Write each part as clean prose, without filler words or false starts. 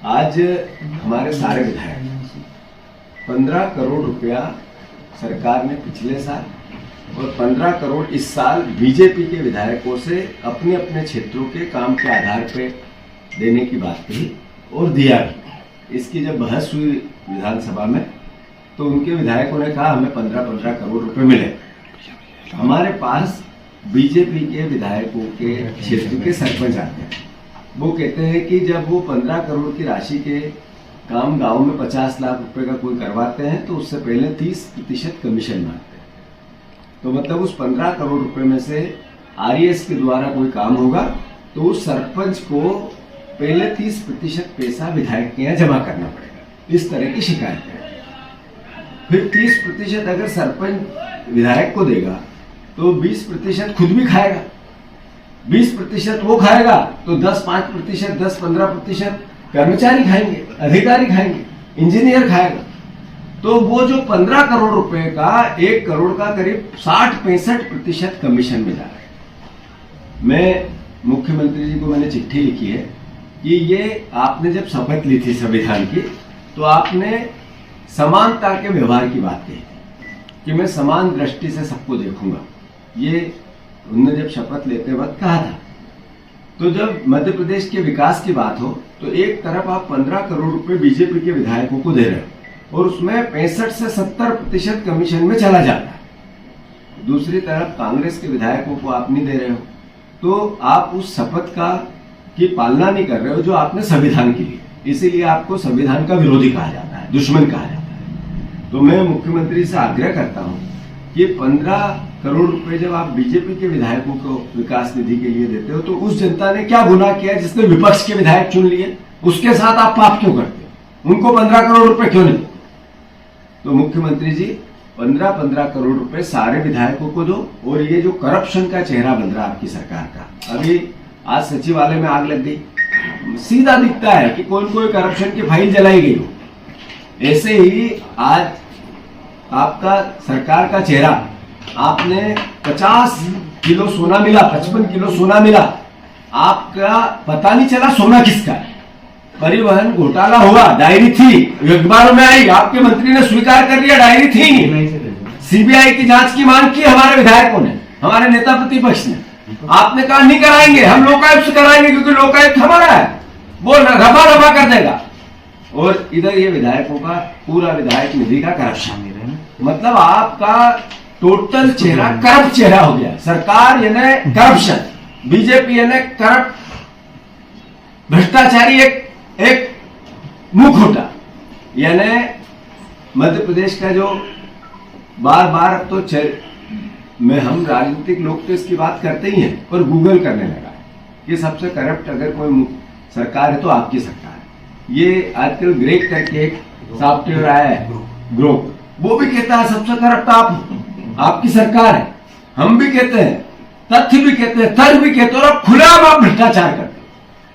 आज हमारे सारे विधायक 15 करोड़ रुपया सरकार ने पिछले साल और 15 करोड़ इस साल बीजेपी के विधायकों से अपने अपने क्षेत्रों के काम के आधार पे देने की बात कही और दिया भी। इसकी जब बहस हुई विधानसभा में तो उनके विधायकों ने कहा हमें 15-15 करोड़ रुपए मिले। हमारे पास बीजेपी के विधायकों के क्षेत्र के सरपंच आते हैं, वो कहते हैं कि जब वो 15 करोड़ की राशि के काम गांव में 50 लाख रुपए का कोई करवाते हैं तो उससे पहले 30% कमीशन मांगते हैं। तो मतलब उस 15 करोड़ रुपए में से आरईएस के द्वारा कोई काम होगा तो उस सरपंच को पहले 30% पैसा विधायक के यहाँ जमा करना पड़ेगा। इस तरह की शिकायत है। फिर 30% अगर सरपंच विधायक को देगा तो 20% खुद भी खाएगा, 20% वो खाएगा तो 10-5%, 10-15% कर्मचारी खाएंगे, अधिकारी खाएंगे, इंजीनियर खाएगा। तो वो जो 15 करोड़ रुपए का 1 करोड़ का करीब 60-65% कमीशन में जा रहा है। मैं मुख्यमंत्री जी को मैंने चिट्ठी लिखी है कि ये आपने जब शपथ ली थी संविधान की तो आपने समानता के व्यवहार की बात कही थी कि मैं समान दृष्टि से सबको देखूंगा। ये उन्होंने जब शपथ लेते वक्त कहा था। तो जब मध्य प्रदेश के विकास की बात हो तो एक तरफ आप 15 करोड़ रुपए बीजेपी के विधायकों को दे रहे हो और उसमें 65 से 70% कमीशन में चला जाता है। दूसरी तरफ कांग्रेस के विधायकों को आप नहीं दे रहे हो तो आप उस शपथ की पालना नहीं कर रहे हो जो आपने संविधान की ली। इसीलिए आपको संविधान का विरोधी कहा जाता है, दुश्मन कहा जाता है। तो मैं मुख्यमंत्री से आग्रह करता हूं कि 15 करोड़ रुपए जब आप बीजेपी के विधायकों को विकास निधि के लिए देते हो तो उस जनता ने क्या गुनाह किया जिसने विपक्ष के विधायक चुन लिए, उसके साथ आप पाप क्यों करते हो? उनको 15 करोड़ रुपए क्यों नहीं? तो मुख्यमंत्री जी 15-15 करोड़ रुपए सारे विधायकों को दो। और ये जो करप्शन का चेहरा बन रहा है आपकी सरकार का, अभी आज सचिवालय में आग लग गई, सीधा दिखता है कि कोई करप्शन की फाइल जलाई गई हो। ऐसे ही आज आपका सरकार का चेहरा, आपने 50 किलो सोना मिला, 55 किलो सोना मिला, आपका पता नहीं चला सोना किसका है। परिवहन घोटाला हुआ, डायरी थी, अखबारों में आई, आपके मंत्री ने स्वीकार कर लिया डायरी थी। सीबीआई की जांच की मांग की हमारे विधायकों ने, हमारे नेता प्रतिपक्ष ने। आपने कहा नहीं कराएंगे, हम लोकायुक्त से कराएंगे क्योंकि लोकायुक्त हमारा है, वो रफा दफा कर देगा। और इधर ये विधायकों का पूरा विधायक निधि का करप्शन, मतलब आपका टोटल चेहरा करप्ट चेहरा हो गया। सरकार यानी करप्शन, बीजेपी यानी करप्ट, भ्रष्टाचारी एक मुखौटा। यानी मध्य प्रदेश का जो बार बार अब तो हम राजनीतिक लोग तो इसकी बात करते ही हैं, पर गूगल करने लगा है कि सबसे करप्ट अगर कोई सरकार है तो आपकी सरकार है। ये आजकल ग्रेक करके एक सॉफ्टवेयर आया है ग्रोक, वो भी कहता है सबसे करप्ट आपकी सरकार है। हम भी कहते हैं, तथ्य भी कहते हैं, तर्क भी कहते हैं, और खुलेआम आप भ्रष्टाचार करते हैं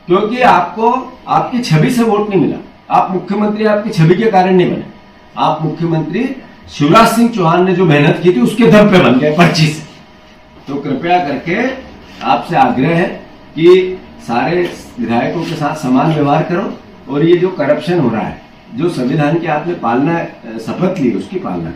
क्योंकि आपको आपकी छवि से वोट नहीं मिला। आप मुख्यमंत्री आपकी छवि के कारण नहीं बने। आप मुख्यमंत्री शिवराज सिंह चौहान ने जो मेहनत की थी उसके दम पे बन गए पर्ची से। तो कृपया करके आपसे आग्रह है कि सारे विधायकों के साथ समान व्यवहार करो और ये जो करप्शन हो रहा है, जो संविधान की आपने पालना शपथ ली उसकी पालना करो।